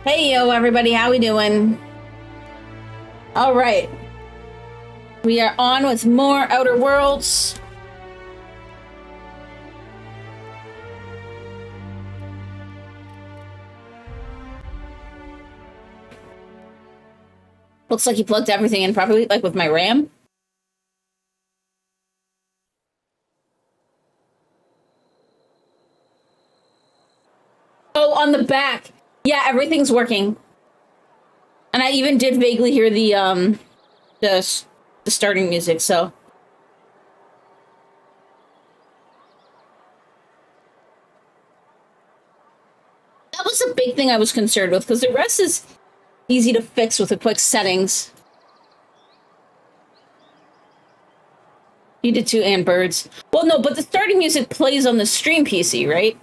Hey yo everybody, how we doing? All right. We are on with more Outer Worlds. Looks like you plugged everything in properly, like with my RAM. Oh, on the back. Yeah, everything's working. And I even did vaguely hear the starting music, so that was a big thing I was concerned with because the rest is easy to fix with a quick settings. You did too, and birds. Well, no, but the starting music plays on the stream PC, right?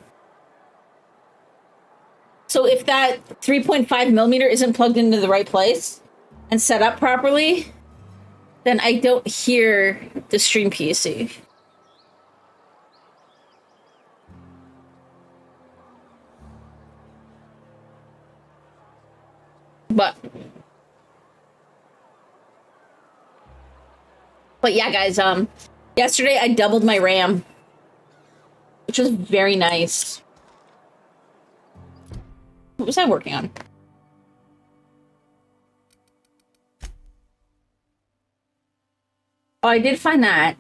So if that 3.5 millimeter isn't plugged into the right place and set up properly, then I don't hear the stream PC. But yeah, guys, yesterday I doubled my RAM, which was very nice. What was I working on? Oh, I did find that.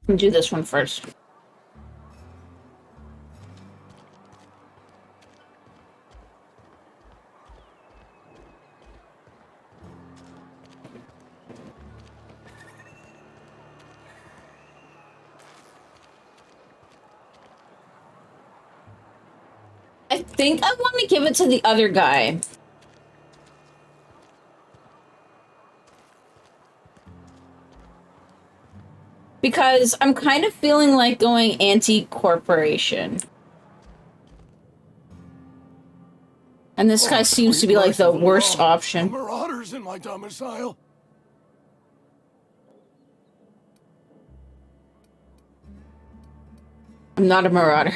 Let me do this one first. I think I want to give it to the other guy. Because I'm kind of feeling like going anti-corporation. And this guy seems to be like the worst option. Marauders in my domicile. I'm not a marauder.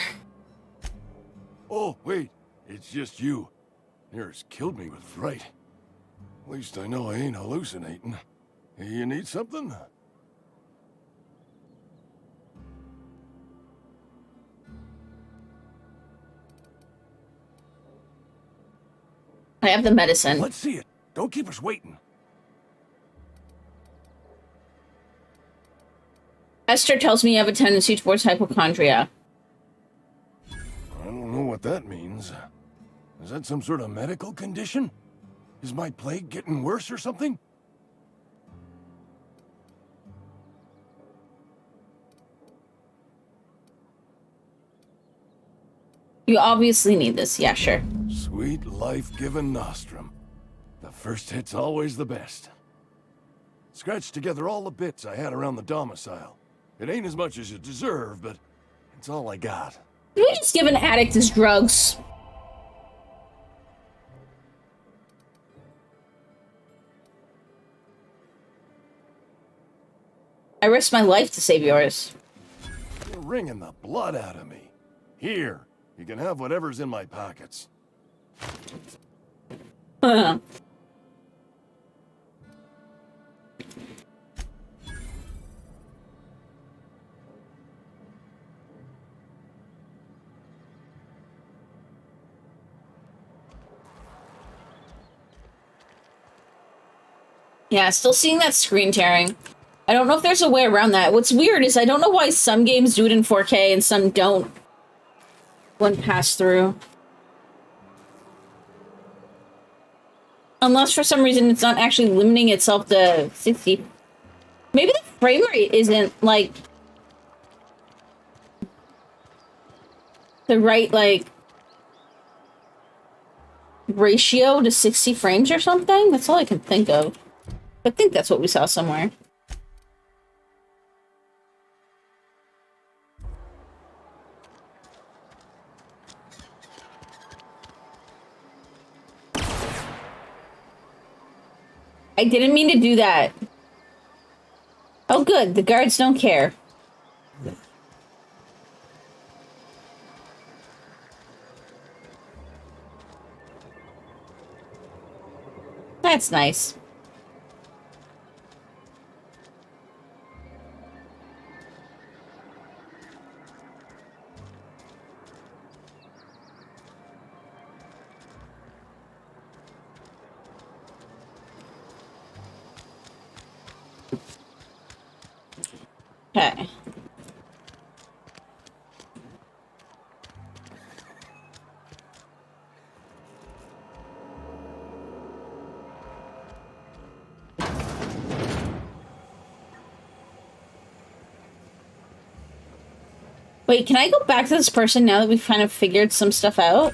Oh, wait. It's just you. Nearest killed me with fright. At least I know I ain't hallucinating. You need something? I have the medicine. Let's see it. Don't keep us waiting. Esther tells me you have a tendency towards hypochondria. I don't know what that means. Is that some sort of medical condition? Is my plague getting worse or something? You obviously need this. Yeah, sure. Sweet life-giving nostrum. The first hit's always the best. Scratched together all the bits I had around the domicile. It ain't as much as you deserve, but it's all I got. Can we just give an addict his drugs? I risked my life to save yours. You're wringing the blood out of me. Here, you can have whatever's in my pockets. Yeah, still seeing that screen tearing. I don't know if there's a way around that. What's weird is I don't know why some games do it in 4K and some don't when pass through. Unless for some reason it's not actually limiting itself to 60. Maybe the frame rate isn't, like, the right, like, ratio to 60 frames or something? That's all I can think of. I think that's what we saw somewhere. I didn't mean to do that. Oh, good. The guards don't care. That's nice. Okay. Wait, can I go back to this person now that we've kind of figured some stuff out?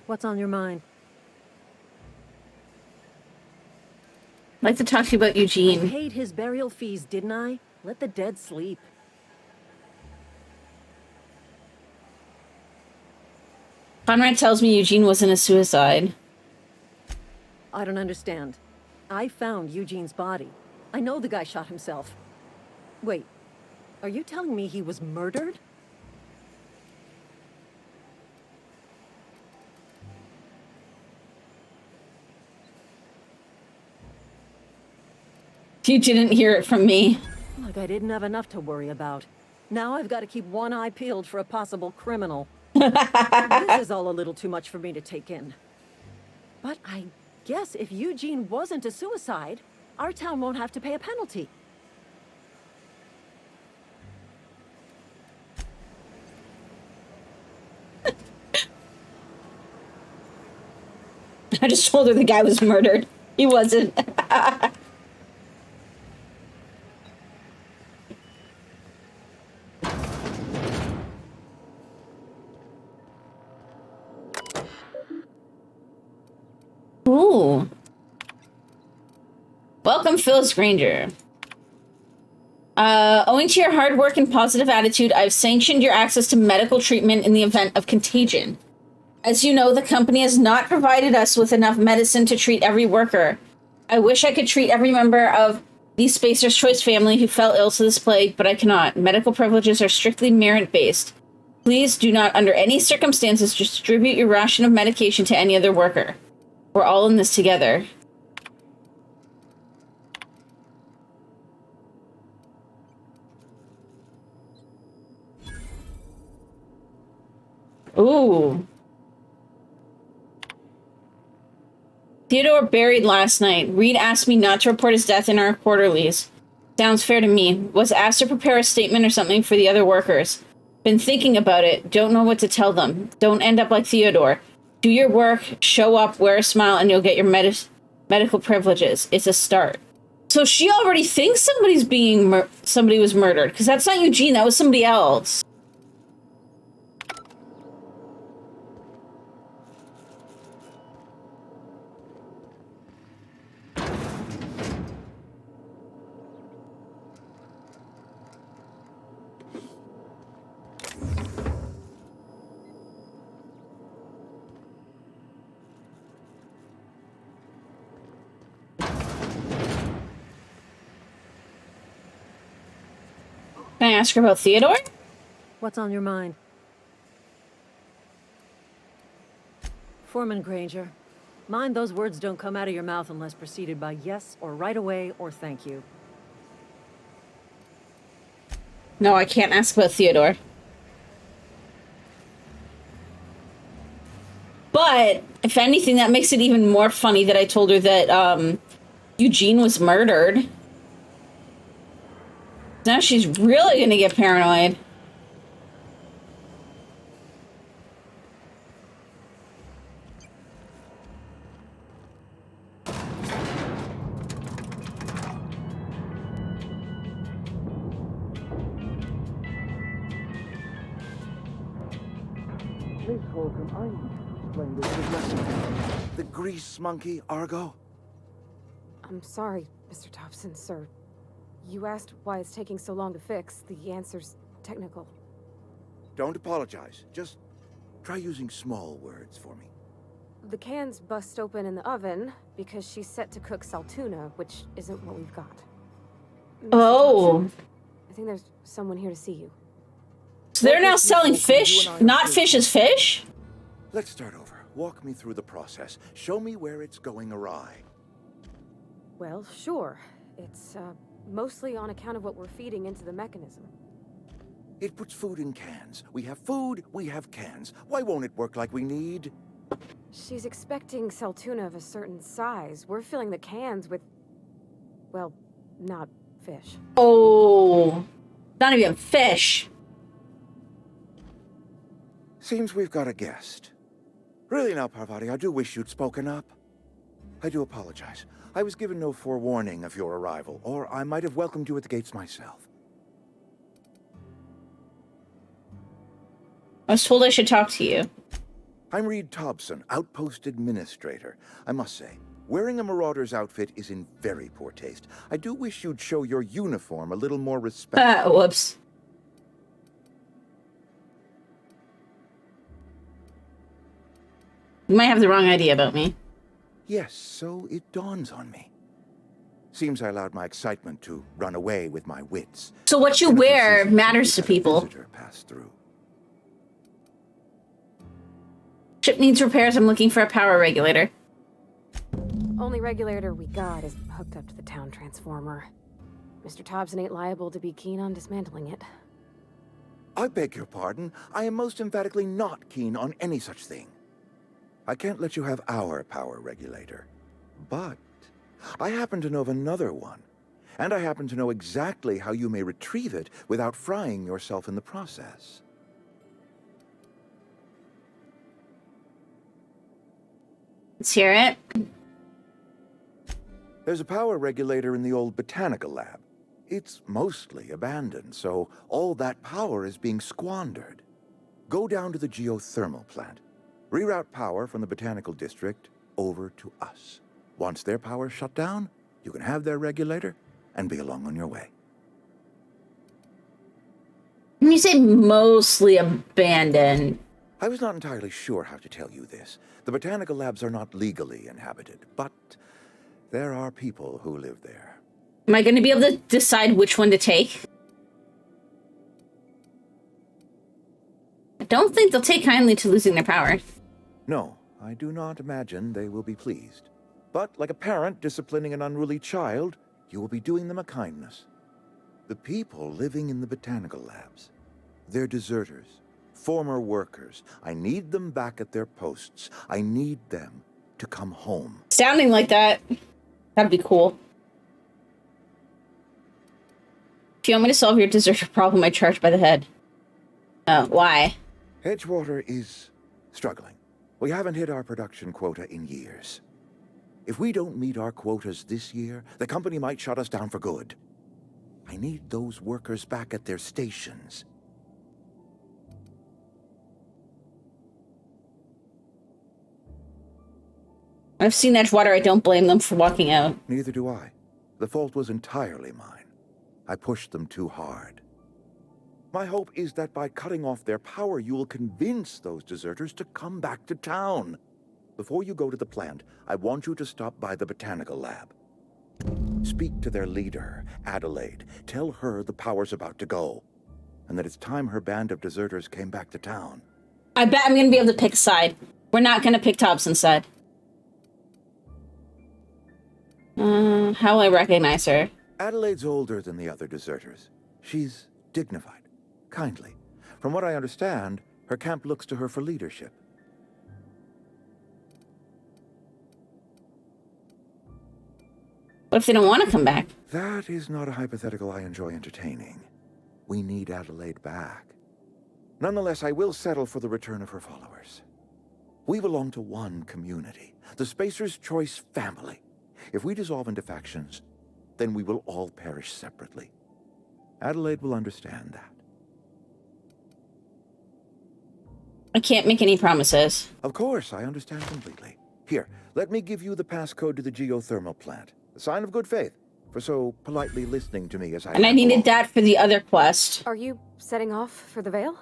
What's on your mind? I'd like to talk to you about I Eugene. paid his burial fees, didn't I? Let the dead sleep. Conrad tells me Eugene wasn't a suicide. I don't understand. I found Eugene's body. I know the guy shot himself. Wait, are you telling me he was murdered? You didn't hear it from me. Like I didn't have enough to worry about. Now I've got to keep one eye peeled for a possible criminal. This is all a little too much for me to take in. But I guess if Eugene wasn't a suicide, our town won't have to pay a penalty. I just told her the guy was murdered. He wasn't. Ooh. Welcome, Phyllis Granger. Owing to your hard work and positive attitude, I've sanctioned your access to medical treatment in the event of contagion. As you know, the company has not provided us with enough medicine to treat every worker. I wish I could treat every member of the Spacer's Choice family who fell ill to this plague, but I cannot. Medical privileges are strictly merit-based. Please do not, under any circumstances, distribute your ration of medication to any other worker. We're all in this together. Ooh. Theodore buried last night. Reed asked me not to report his death in our quarterlies. Sounds fair to me. Was asked to prepare a statement or something for the other workers. Been thinking about it. Don't know what to tell them. Don't end up like Theodore. Do your work, show up, wear a smile, and you'll get your medical privileges. It's a start. So she already thinks somebody was murdered, because that's not Eugene. That was somebody else. Can I ask her about Theodore? What's on your mind? Foreman Granger, mind those words don't come out of your mouth unless preceded by yes or right away or thank you. No, I can't ask about Theodore. But, if anything, that makes it even more funny that I told her that, Eugene was murdered. Now she's really gonna get paranoid. Miss Holcomb, I need to explain this progressively. The grease monkey, Argo? I'm sorry, Mr. Thompson, sir. You asked why it's taking so long to fix. The answer's technical. Don't apologize. Just try using small words for me. The cans bust open in the oven because she's set to cook saltuna, which isn't what we've got. Mr. Oh. Thompson, I think there's someone here to see you. So they're now What is this selling open? fish? You and I Not are fish as fish? Let's start over. Walk me through the process. Show me where it's going awry. Well, sure. It's, mostly on account of what we're feeding into the mechanism. It puts food in cans. We have food, we have cans. Why won't it work like we need? She's expecting saltuna of a certain size. We're filling the cans with, well, not fish. Oh. Not even fish. Seems we've got a guest. Really now, Parvati, I do wish you'd spoken up. I do apologize. I was given no forewarning of your arrival, or I might have welcomed you at the gates myself. I was told I should talk to you. I'm Reed Thompson, Outpost Administrator. I must say, wearing a Marauder's outfit is in very poor taste. I do wish you'd show your uniform a little more respect. Whoops. You might have the wrong idea about me. Yes, so it dawns on me. Seems I allowed my excitement to run away with my wits. So what you wear matters to people. Visitor passed through. Ship needs repairs. I'm looking for a power regulator. Only regulator we got is hooked up to the town transformer. Mr. Thompson ain't liable to be keen on dismantling it. I beg your pardon. I am most emphatically not keen on any such thing. I can't let you have our power regulator. But I happen to know of another one. And I happen to know exactly how you may retrieve it without frying yourself in the process. Let's hear it. There's a power regulator in the old botanical lab. It's mostly abandoned, so all that power is being squandered. Go down to the geothermal plant. Reroute power from the botanical district over to us. Once their power's shut down, you can have their regulator and be along on your way. When you say mostly abandoned, I was not entirely sure how to tell you this. The botanical labs are not legally inhabited, but there are people who live there. am I going to be able to decide which one to take? I don't think they'll take kindly to losing their power. No, I do not imagine they will be pleased. But like a parent disciplining an unruly child, you will be doing them a kindness. The people living in the botanical labs, they're deserters, former workers. I need them back at their posts. I need them to come home. Sounding like that. That'd be cool. If you want me to solve your deserter problem, I charge by the head. Why? Edgewater is struggling. We haven't hit our production quota in years. If we don't meet our quotas this year, the company might shut us down for good. I need those workers back at their stations. I've seen Edgewater. I don't blame them for walking out. Neither do I. The fault was entirely mine. I pushed them too hard. My hope is that by cutting off their power, you will convince those deserters to come back to town. Before you go to the plant, I want you to stop by the botanical lab. Speak to their leader, Adelaide. Tell her the power's about to go, and that it's time her band of deserters came back to town. I bet I'm going to be able to pick a side. We're not going to pick Thompson's side. How will I recognize her? Adelaide's older than the other deserters. She's dignified, kindly. From what I understand, her camp looks to her for leadership. What if they don't want to come back? That is not a hypothetical I enjoy entertaining. We need Adelaide back. Nonetheless, I will settle for the return of her followers. We belong to one community, the Spacer's Choice family. If we dissolve into factions, then we will all perish separately. Adelaide will understand that. I can't make any promises. Of course, I understand completely. Here, let me give you the passcode to the geothermal plant. A sign of good faith, for so politely listening to me as I And I needed that for the other quest. Are you setting off for the Vale?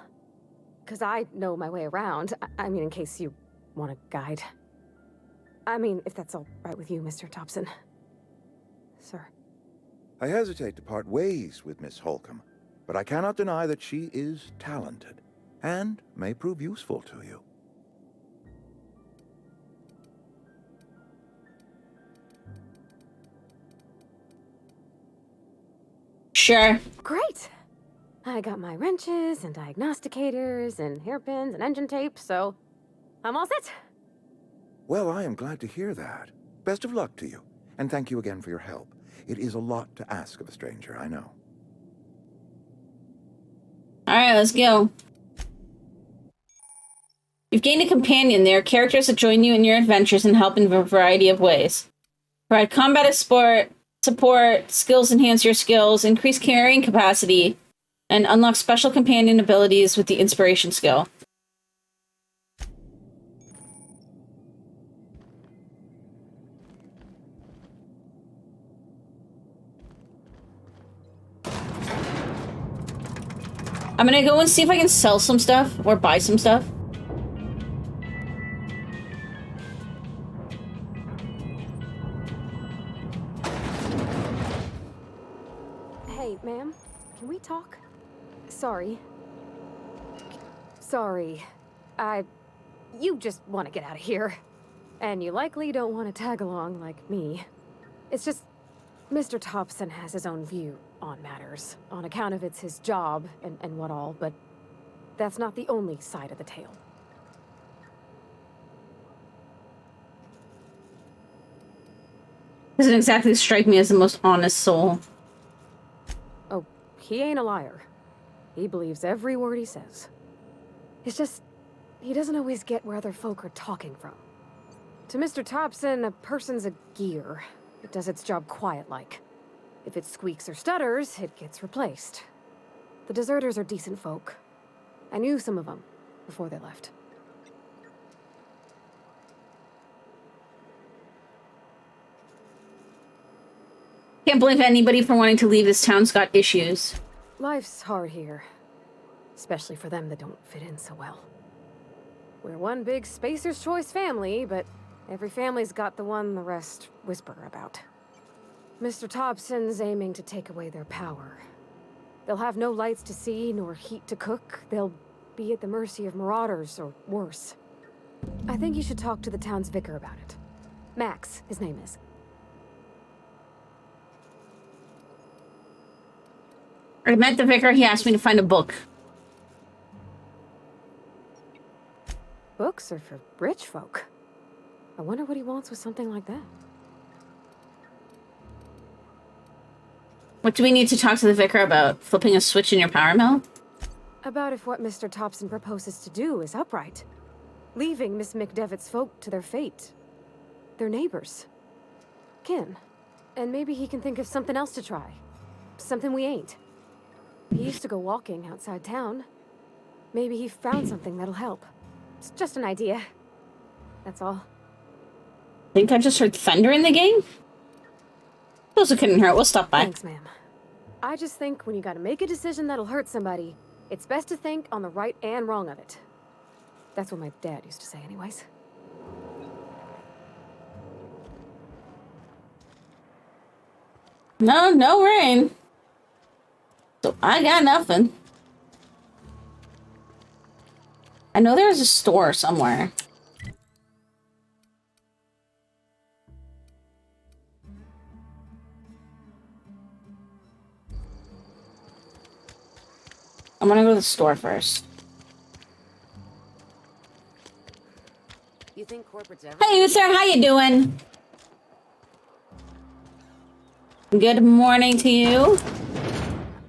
because I know my way around. I mean, in case you want a guide. I mean, if that's all right with you, Mr. Thompson. Sir. I hesitate to part ways with Miss Holcomb, but I cannot deny that she is talented and may prove useful to you. Sure. Great! I got my wrenches and diagnosticators and hairpins and engine tape, so I'm all set. Well, I am glad to hear that. Best of luck to you, and thank you again for your help. It is a lot to ask of a stranger, I know. Alright, let's go. You've gained a companion. They are characters that join you in your adventures and help in a variety of ways. Provide combat support, skills enhance your skills, increase carrying capacity, and unlock special companion abilities with the inspiration skill. I'm gonna go and see if I can sell some stuff or buy some stuff. Hey, ma'am, can we talk? Sorry. Sorry. You just want to get out of here. And you likely don't want to tag along like me. It's just, Mr. Thompson has his own view on matters, on account of it's his job and what all, but that's not the only side of the tale. Doesn't exactly strike me as the most honest soul. Oh, he ain't a liar. He believes every word he says. It's just, he doesn't always get where other folk are talking from. To Mr. Thompson, a person's a gear. It does its job quiet-like. If it squeaks or stutters, it gets replaced. The deserters are decent folk. I knew some of them before they left. Can't believe anybody for wanting to leave this town's got issues. Life's hard here. Especially for them that don't fit in so well. We're one big Spacer's Choice family, but every family's got the one the rest whisper about. Mr. Thompson's aiming to take away their power. They'll have no lights to see, nor heat to cook. They'll be at the mercy of marauders, or worse. I think you should talk to the town's vicar about it. Max, his name is. I met the vicar, he asked me to find a book. Books are for rich folk. I wonder what he wants with something like that. What do we need to talk to the vicar about? Flipping a switch in your power mill? About if what Mr. Thompson proposes to do is upright. Leaving Miss McDevitt's folk to their fate. Their neighbors. Kin. And maybe he can think of something else to try. Something we ain't. He used to go walking outside town. Maybe he found something that'll help. It's just an idea. That's all. Think I just heard thunder in the game? Those it couldn't hurt. We'll stop by. Thanks, ma'am. I just think when you gotta make a decision that'll hurt somebody, it's best to think on the right and wrong of it. That's what my dad used to say anyways. No rain. So I got nothing. I know there's a store somewhere. I'm gonna go to the store first. You think corporate's ever? Hey, Uther, how you doing? Good morning to you.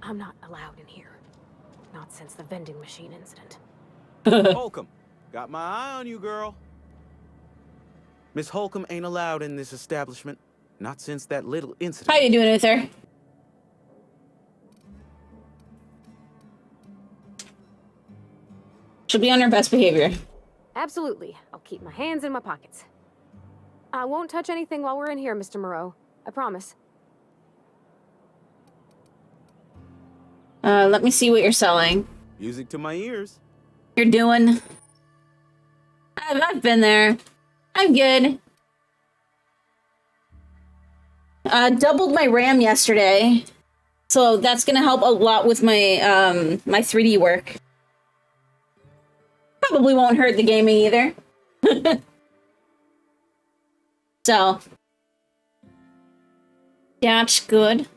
I'm not allowed in here. Not since the vending machine incident. Holcomb, got my eye on you, girl. Miss Holcomb ain't allowed in this establishment. Not since that little incident. How you doing, Uther? She'll be on her best behavior. Absolutely. I'll keep my hands in my pockets. I won't touch anything while we're in here, Mr. Moreau. I promise. Let me see what you're selling. Music to my ears. you're doing? I've been there. I'm good. Doubled my RAM yesterday, so that's gonna help a lot with my my 3D work. Probably won't hurt the gaming either. So that's good.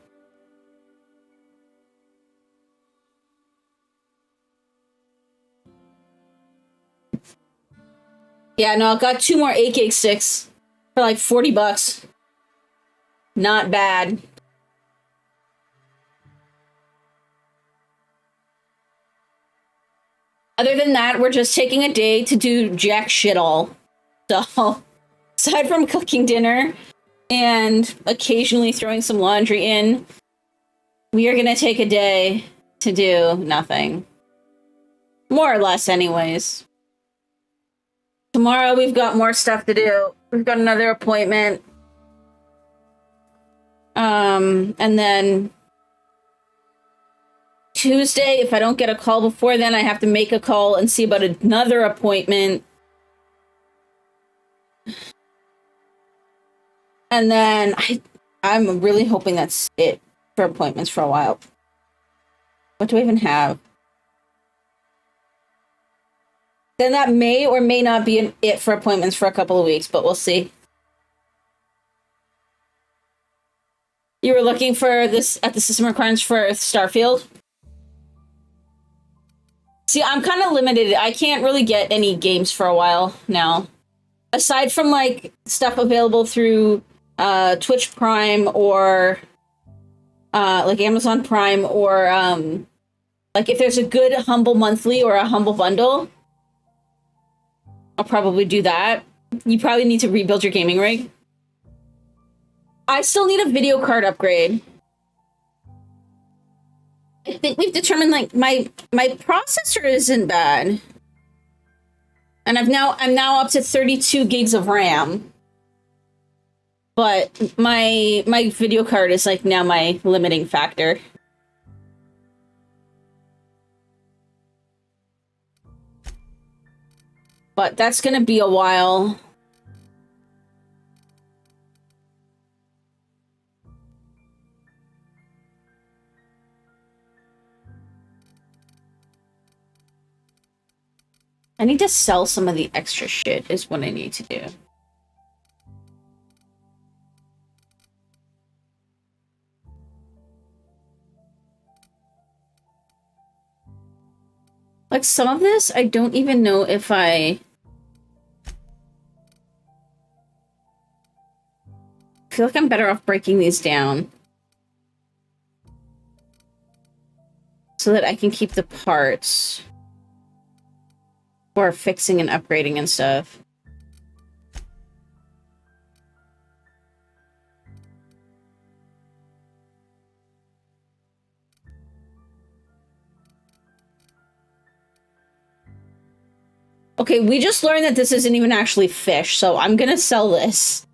Yeah, no, I got 2 more 8 gig sticks for like $40. Not bad. Other than that, we're just taking a day to do jack shit all. So, aside from cooking dinner and occasionally throwing some laundry in, we are gonna take a day to do nothing. More or less, anyways. Tomorrow we've got more stuff to do. We've got another appointment. And then Tuesday, if I don't get a call before then, I have to make a call and see about another appointment. And then I'm really hoping that's it for appointments for a while. What do I even have? Then that may or may not be it for appointments for a couple of weeks, but we'll see. You were looking for this at the system requirements for Starfield? See, I'm kind of limited. I can't really get any games for a while now. Aside from, like, stuff available through Twitch Prime or, like, Amazon Prime or, like, if there's a good Humble Monthly or a Humble Bundle, I'll probably do that. You probably need to rebuild your gaming rig. I still need a video card upgrade. I think we've determined, like, my processor isn't bad. And I'm now up to 32 gigs of RAM. But my video card is, like, now my limiting factor. But that's gonna be a while. I need to sell some of the extra shit is what I need to do. Like, some of this, I don't even know if I feel like I'm better off breaking these down so that I can keep the parts for fixing and upgrading and stuff. Okay, we just learned that this isn't even actually fish, so I'm gonna sell this.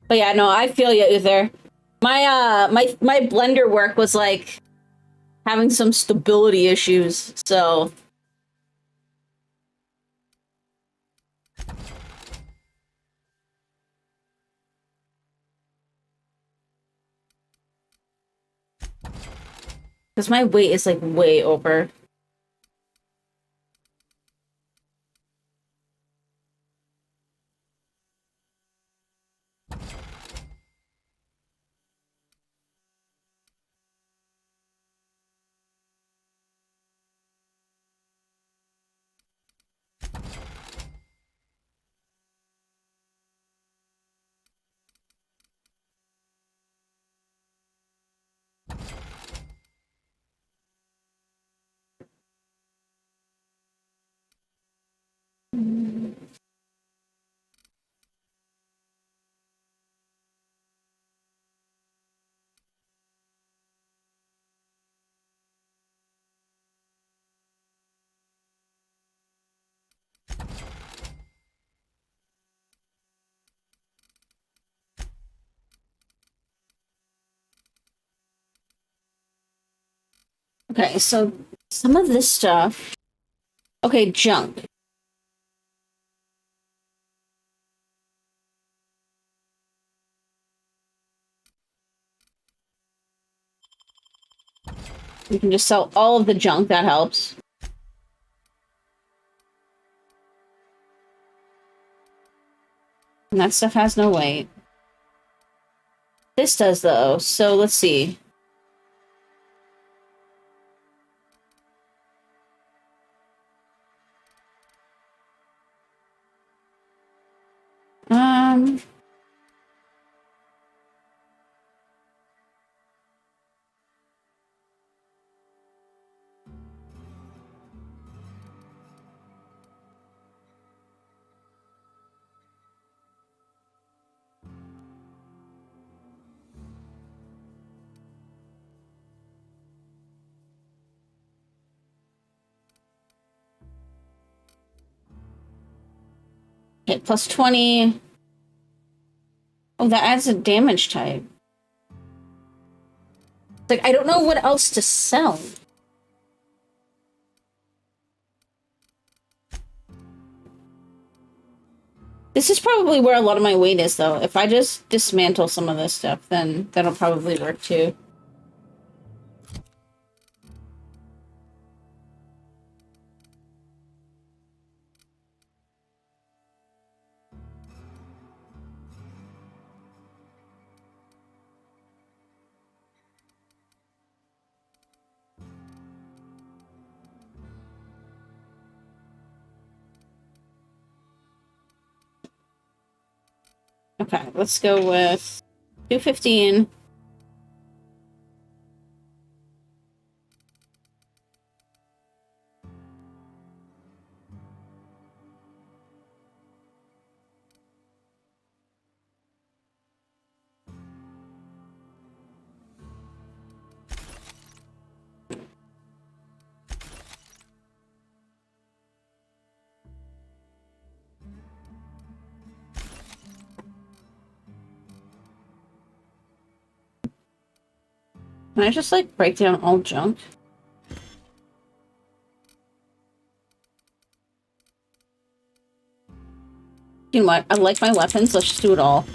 But yeah, no, I feel you, Uther. My blender work was, like, having some stability issues, so... Because my weight is, like, way over. Okay, so some of this stuff. Okay, junk. You can just sell all of the junk, that helps. And that stuff has no weight. This does, though, so let's see. Um... Okay, plus 20. Oh, that adds a damage type. It's like, I don't know what else to sell. This is probably where a lot of my weight is, though. If I just dismantle some of this stuff, then that'll probably work, too. Okay, let's go with 215. Can I just, like, break down all junk? You know what? I like my weapons. Let's just do it all.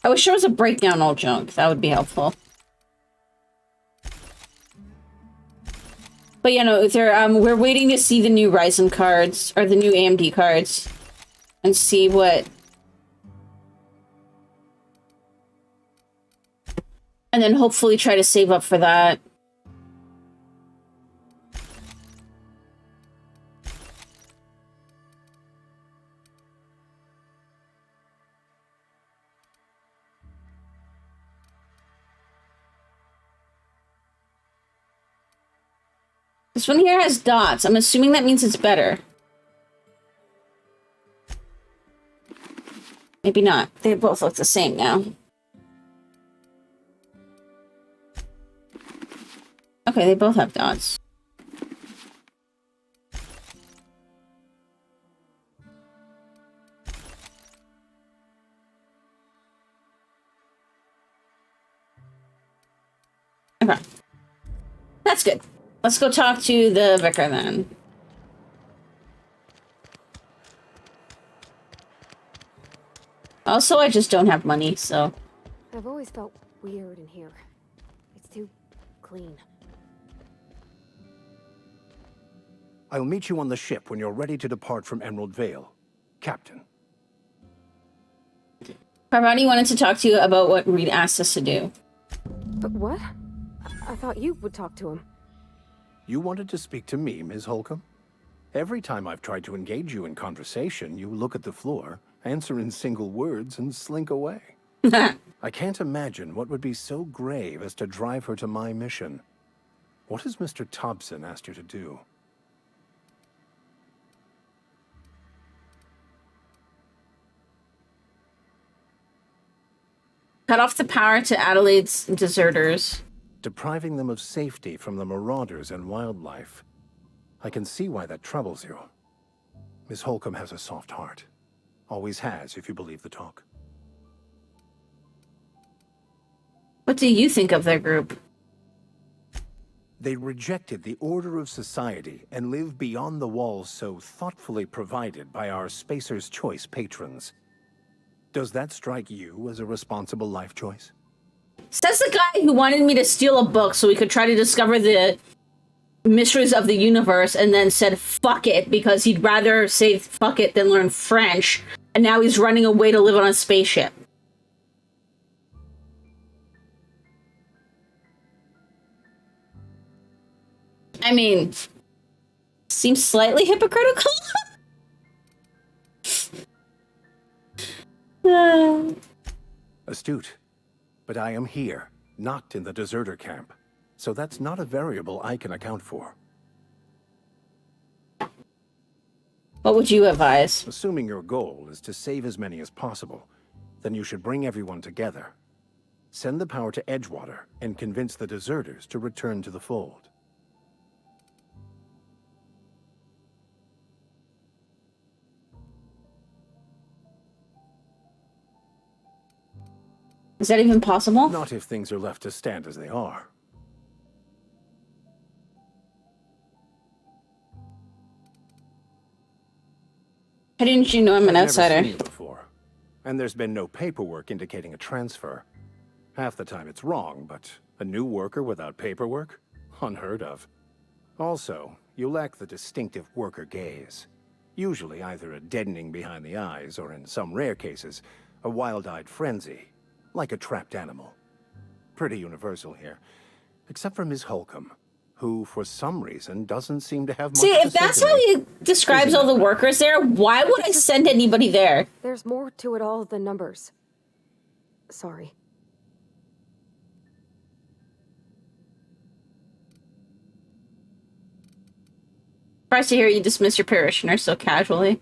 I wish there was a breakdown all junk. That would be helpful. But you know, we're waiting to see the new Ryzen cards, or the new AMD cards, and see what... And then hopefully try to save up for that. This one here has dots. I'm assuming that means it's better. Maybe not. They both look the same now. Okay, they both have dots. Okay. That's good. Let's go talk to the vicar then. Also, I just don't have money, so... I've always felt weird in here. It's too clean. I'll meet you on the ship when you're ready to depart from Emerald Vale, Captain. Parvati wanted to talk to you about what Reed asked us to do. But what? I thought you would talk to him. You wanted to speak to me, Ms. Holcomb? Every time I've tried to engage you in conversation, you look at the floor, answer in single words, and slink away. I can't imagine what would be so grave as to drive her to my mission. What has Mr. Thompson asked you to do? Cut off the power to Adelaide's deserters. Depriving them of safety from the marauders and wildlife. I can see why that troubles you. Miss Holcomb has a soft heart. Always has, if you believe the talk. What do you think of their group? They rejected the order of society and live beyond the walls so thoughtfully provided by our Spacer's Choice patrons. Does that strike you as a responsible life choice? Says the guy who wanted me to steal a book so we could try to discover the mysteries of the universe and then said fuck it because he'd rather say fuck it than learn French, and now he's running away to live on a spaceship. I mean, seems slightly hypocritical. Astute. But I am here, not in the deserter camp. So that's not a variable I can account for. What would you advise? Assuming your goal is to save as many as possible, then you should bring everyone together. Send the power to Edgewater and convince the deserters to return to the fold. Is that even possible? Not if things are left to stand as they are. How didn't you know I'm an I've outsider? never seen you before, and there's been no paperwork indicating a transfer. Half the time it's wrong, but a new worker without paperwork? Unheard of. Also, you lack the distinctive worker gaze. Usually either a deadening behind the eyes, or in some rare cases, a wild-eyed frenzy. Like a trapped animal. Pretty universal here. Except for Ms. Holcomb, who, for some reason, doesn't seem to have much See, to if say that's to how me. he describes all the workers there, why would I send anybody there? There's more to it all than numbers. Sorry. Surprised to hear you dismiss your parishioner so casually.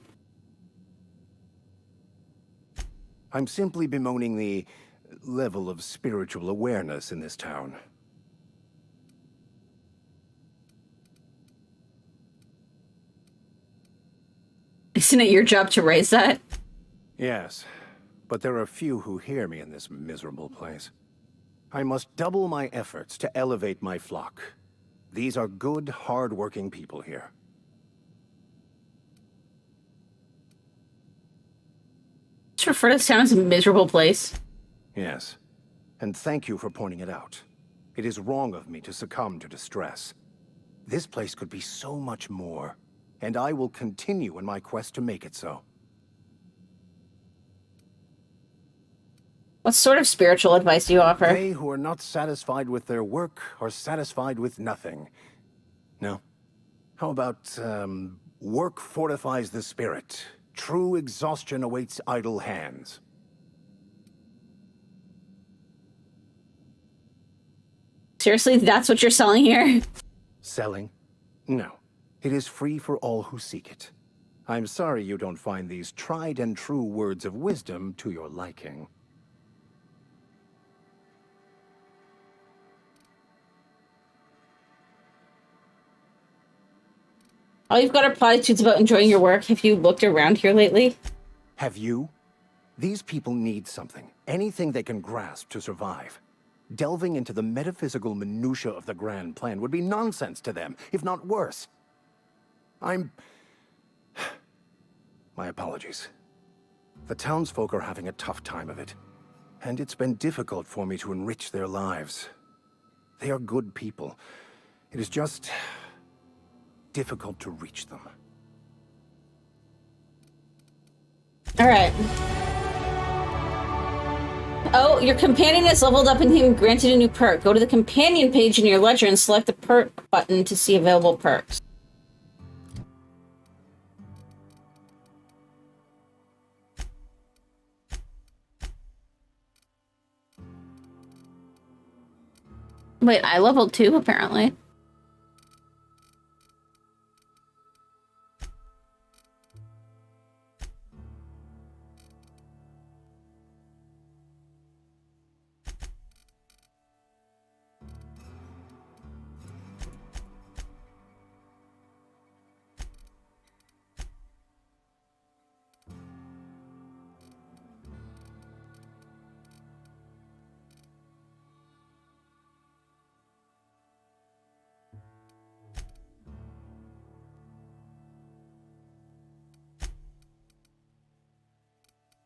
I'm simply bemoaning the level of spiritual awareness in this town. Isn't it your job to raise that? Yes, but there are few who hear me in this miserable place. I must double my efforts to elevate my flock. These are good, hard-working people here. Just refer to this town as a miserable place. Yes, and thank you for pointing it out. It is wrong of me to succumb to distress. This place could be so much more, and I will continue in my quest to make it so. What sort of spiritual advice do you offer? They who are not satisfied with their work are satisfied with nothing. No? How about, work fortifies the spirit. True exhaustion awaits idle hands. Seriously, that's what you're selling here? Selling? No. It is free for all who seek it. I'm sorry you don't find these tried and true words of wisdom to your liking. All you've got are platitudes about enjoying your work. Have you looked around here lately? Have you? These people need something. Anything they can grasp to survive. Delving into the metaphysical minutiae of the grand plan would be nonsense to them, if not worse. My apologies. The townsfolk are having a tough time of it, and it's been difficult for me to enrich their lives. They are good people. It is just difficult to reach them. All right. Oh, your companion has leveled up and been granted a new perk. Go to the companion page in your ledger and select the perk button to see available perks. Wait, I leveled too, apparently.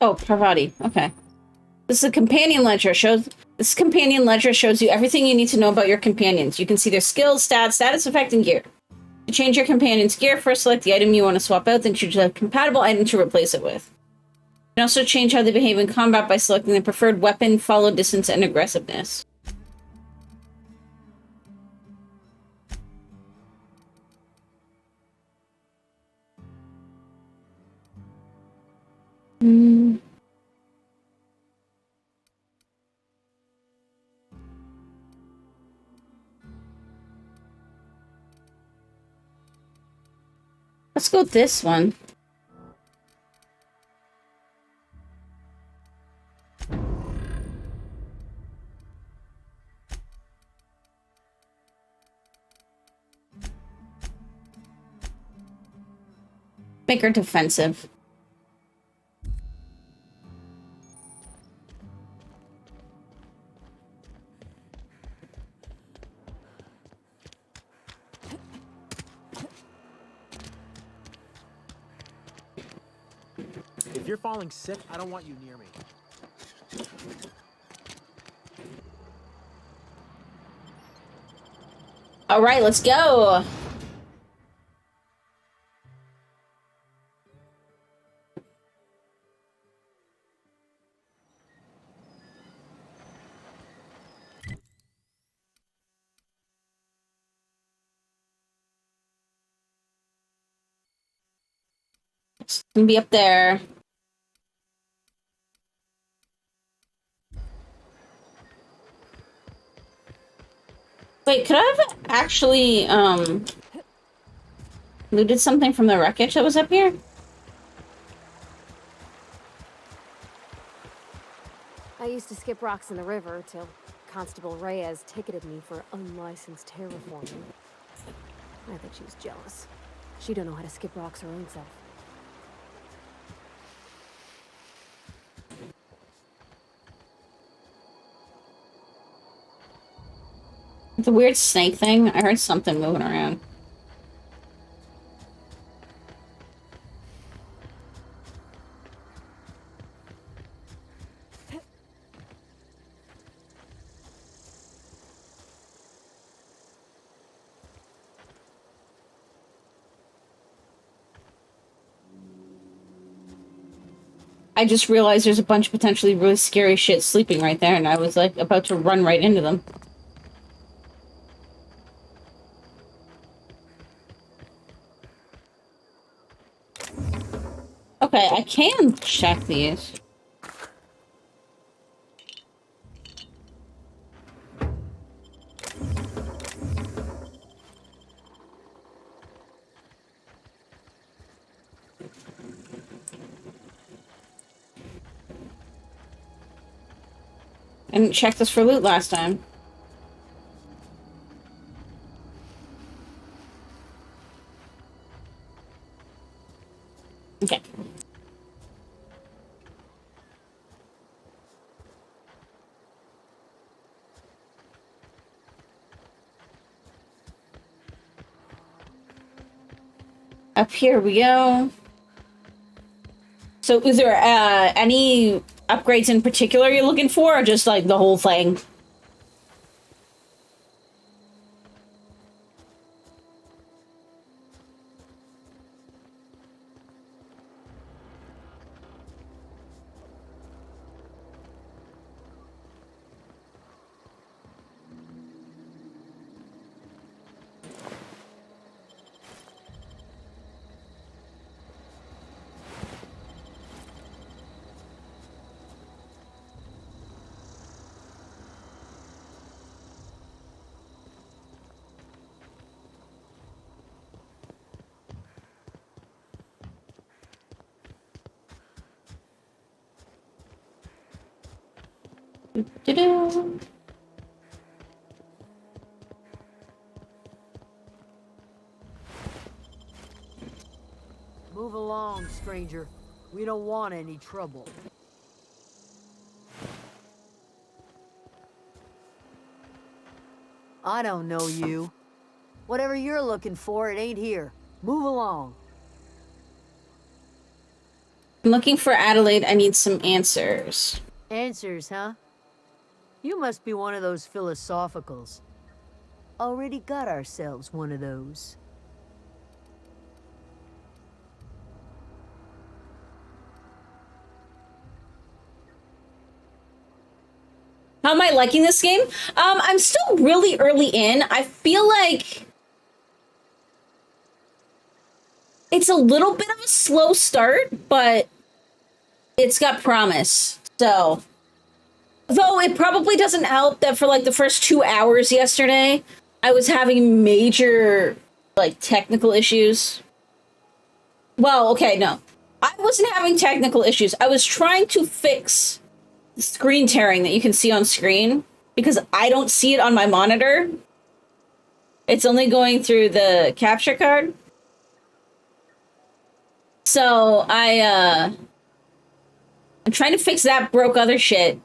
Oh, Parvati. Okay. This is a companion ledger. This companion ledger shows you everything you need to know about your companions. You can see their skills, stats, status effect, and gear. To change your companion's gear, first select the item you want to swap out, then choose a compatible item to replace it with. You can also change how they behave in combat by selecting their preferred weapon, follow distance, and aggressiveness. Let's go with this one. Make her defensive. If you're falling sick, I don't want you near me. All right, let's go. It's gonna be up there. Wait, could I have actually, looted something from the wreckage that was up here? I used to skip rocks in the river till Constable Reyes ticketed me for unlicensed terraforming. I bet she was jealous. She don't know how to skip rocks her own self. The weird snake thing. I heard something moving around. I just realized there's a bunch of potentially really scary shit sleeping right there, and I was like about to run right into them. Okay, I can check these. I didn't check this for loot last time. Okay. Up here we go. So is there any upgrades in particular you're looking for, or just like the whole thing? Do-do. Move along, stranger. We don't want any trouble. I don't know you. Whatever you're looking for, it ain't here. Move along. I'm looking for Adelaide. I need some answers. Answers, huh? You must be one of those philosophicals. Already got ourselves one of those. How am I liking this game? I'm still really early in. I feel like it's a little bit of a slow start, but it's got promise. So, though it probably doesn't help that for like the first 2 hours yesterday, I was having major like technical issues. Well, okay, no. I wasn't having technical issues. I was trying to fix the screen tearing that you can see on screen because I don't see it on my monitor. It's only going through the capture card. So I'm trying to fix that broke other shit.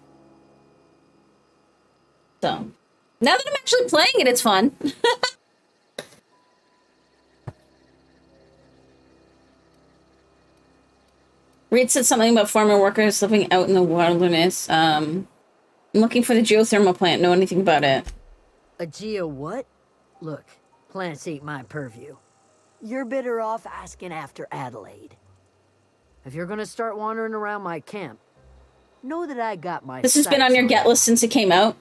So now that I'm actually playing it, it's fun. Reed said something about farmer workers living out in the wilderness. I'm looking for the geothermal plant. Know anything about it? A geo what? Look, plants ain't my purview. You're better off asking after Adelaide. If you're gonna start wandering around my camp, know that I got my This has been on your get list since it came out.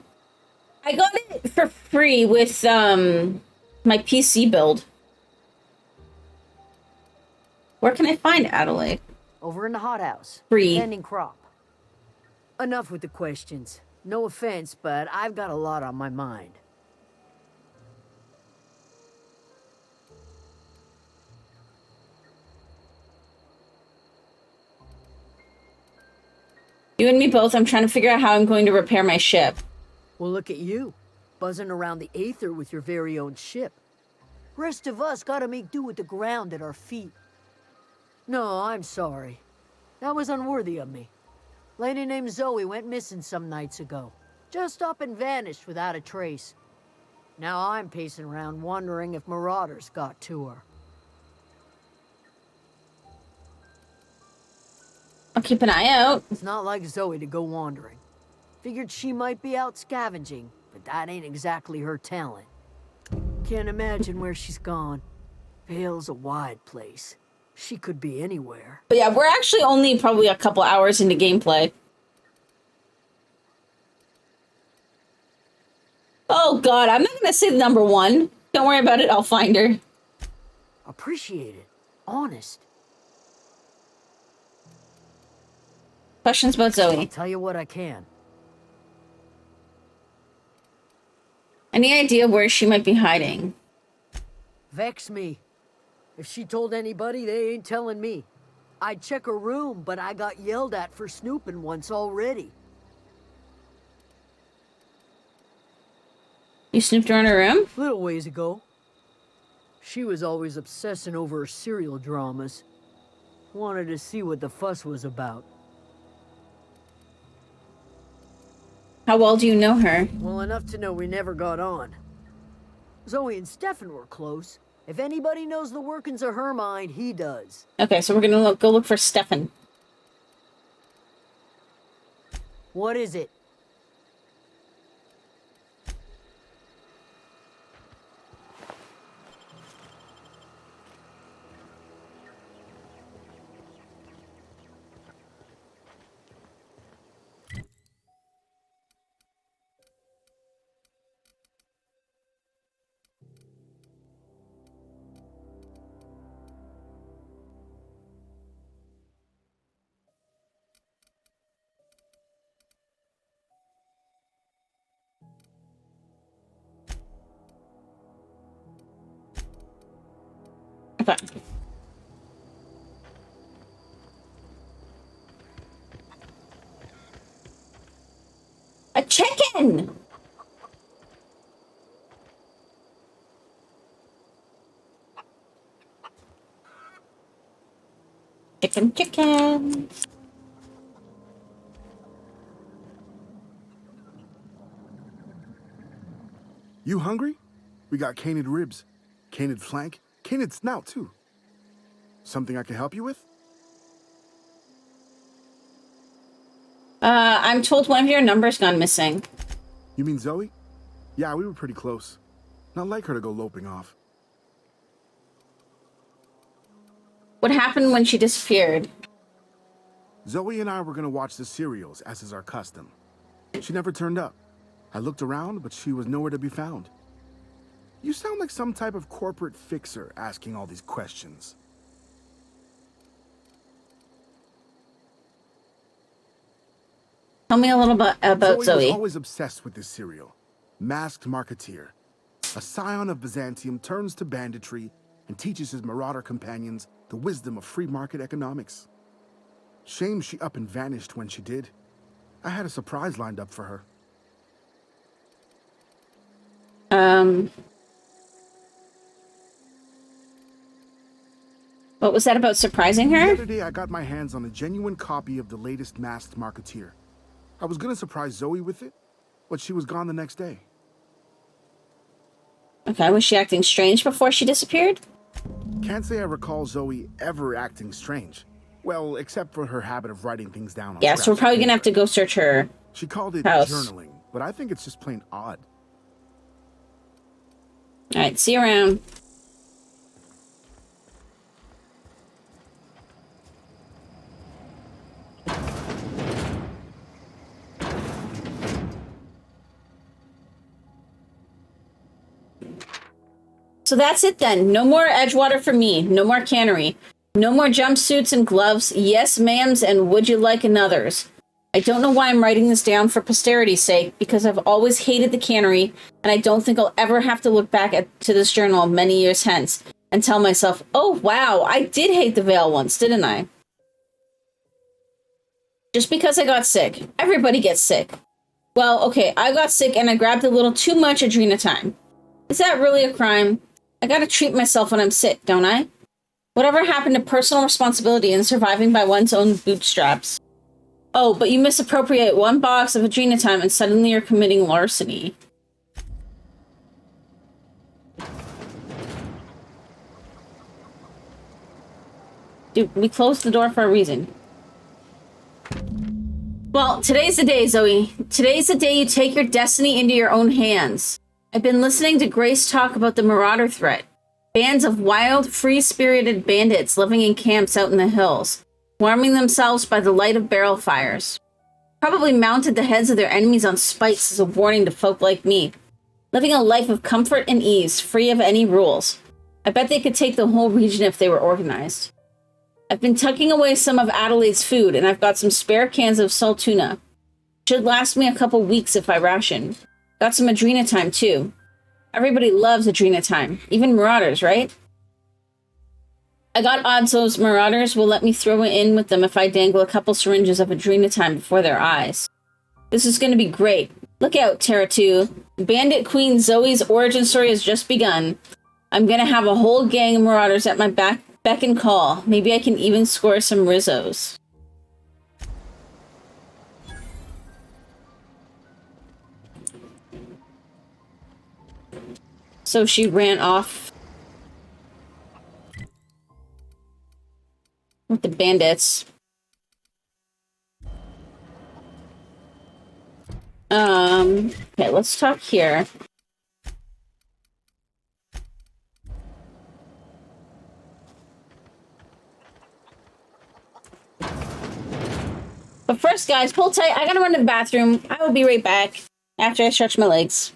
I got it for free with my PC build. Where can I find Adelaide? Over in the hothouse. Free. Tending crop. Enough with the questions. No offense, but I've got a lot on my mind. You and me both. I'm trying to figure out how I'm going to repair my ship. Well, look at you. Buzzing around the Aether with your very own ship. Rest of us gotta make do with the ground at our feet. No, I'm sorry. That was unworthy of me. Lady named Zoe went missing some nights ago. Just up and vanished without a trace. Now I'm pacing around wondering if marauders got to her. I'll keep an eye out. It's not like Zoe to go wandering. Figured she might be out scavenging, but that ain't exactly her talent. Can't imagine where she's gone. Vale's a wide place. She could be anywhere. But yeah, we're actually only probably a couple hours into gameplay. Oh god, I'm not gonna say number one. Don't worry about it, I'll find her. Appreciate it. Honest. Questions about I'll Zoe. tell you what I can. Any idea where she might be hiding? Vex me. If she told anybody, they ain't telling me. I'd check her room, but I got yelled at for snooping once already. You snooped around her room? Little ways ago. She was always obsessing over her serial dramas. Wanted to see what the fuss was about. How well do you know her? Well enough to know we never got on. Zoe and Stefan were close. If anybody knows the workings of her mind, he does. Okay, so we're gonna go look for Stefan. What is it? Okay. A chicken! Chicken, chicken. You hungry? We got canid ribs, canid flank, canid snout too. Something I can help you with? I'm told one of your numbers gone missing. You mean Zoe? Yeah, we were pretty close. Not like her to go loping off. What happened when she disappeared? Zoe and I were gonna watch the serials, as is our custom. She never turned up. I looked around, but she was nowhere to be found. You sound like some type of corporate fixer asking all these questions. Tell me a little bit about Zoe Zoe. was always obsessed with this serial. Masked Marketeer. A scion of Byzantium turns to banditry and teaches his marauder companions the wisdom of free market economics. Shame she up and vanished when she did. I had a surprise lined up for her. What was that about surprising The her? other day I got my hands on a genuine copy of the latest Masked Marketeer. I was gonna surprise Zoe with it, but she was gone the next day. Okay, was she acting strange before she disappeared? Can't say I recall Zoe ever acting strange. Well, except for her habit of writing things down on Yeah, so we're scraps probably of gonna have to paper. go search her She called it house. journaling, but I think it's just plain odd. Alright, see you around. So that's it then. No more Edgewater for me. No more cannery. No more jumpsuits and gloves. Yes, ma'ams, and would you like another's? I don't know why I'm writing this down for posterity's sake, because I've always hated the cannery, and I don't think I'll ever have to look back to this journal many years hence and tell myself, oh wow, I did hate the Vale once, didn't I? Just because I got sick. Everybody gets sick. Well, okay, I got sick and I grabbed a little too much Adrenatime. Is that really a crime? I gotta treat myself when I'm sick, don't I? Whatever happened to personal responsibility and surviving by one's own bootstraps? Oh, but you misappropriate one box of Adrenatime and suddenly you're committing larceny. Dude, we closed the door for a reason. Well, today's the day, Zoe. Today's the day you take your destiny into your own hands. I've been listening to Grace talk about the Marauder threat. Bands of wild, free-spirited bandits living in camps out in the hills, warming themselves by the light of barrel fires. Probably mounted the heads of their enemies on spikes as a warning to folk like me. Living a life of comfort and ease, free of any rules. I bet they could take the whole region if they were organized. I've been tucking away some of Adelaide's food, and I've got some spare cans of salt tuna. Should last me a couple weeks if I ration. Got some Adrenatime, too. Everybody loves Adrenatime, even Marauders, right? I got odds those Marauders will let me throw it in with them if I dangle a couple syringes of Adrenatime before their eyes. This is going to be great. Look out, Terra 2. Bandit Queen Zoe's origin story has just begun. I'm going to have a whole gang of Marauders at my beck and call. Maybe I can even score some Rizzos. So she ran off with the bandits. Okay, let's talk here. But first, guys, hold tight. I gotta run to the bathroom. I will be right back after I stretch my legs.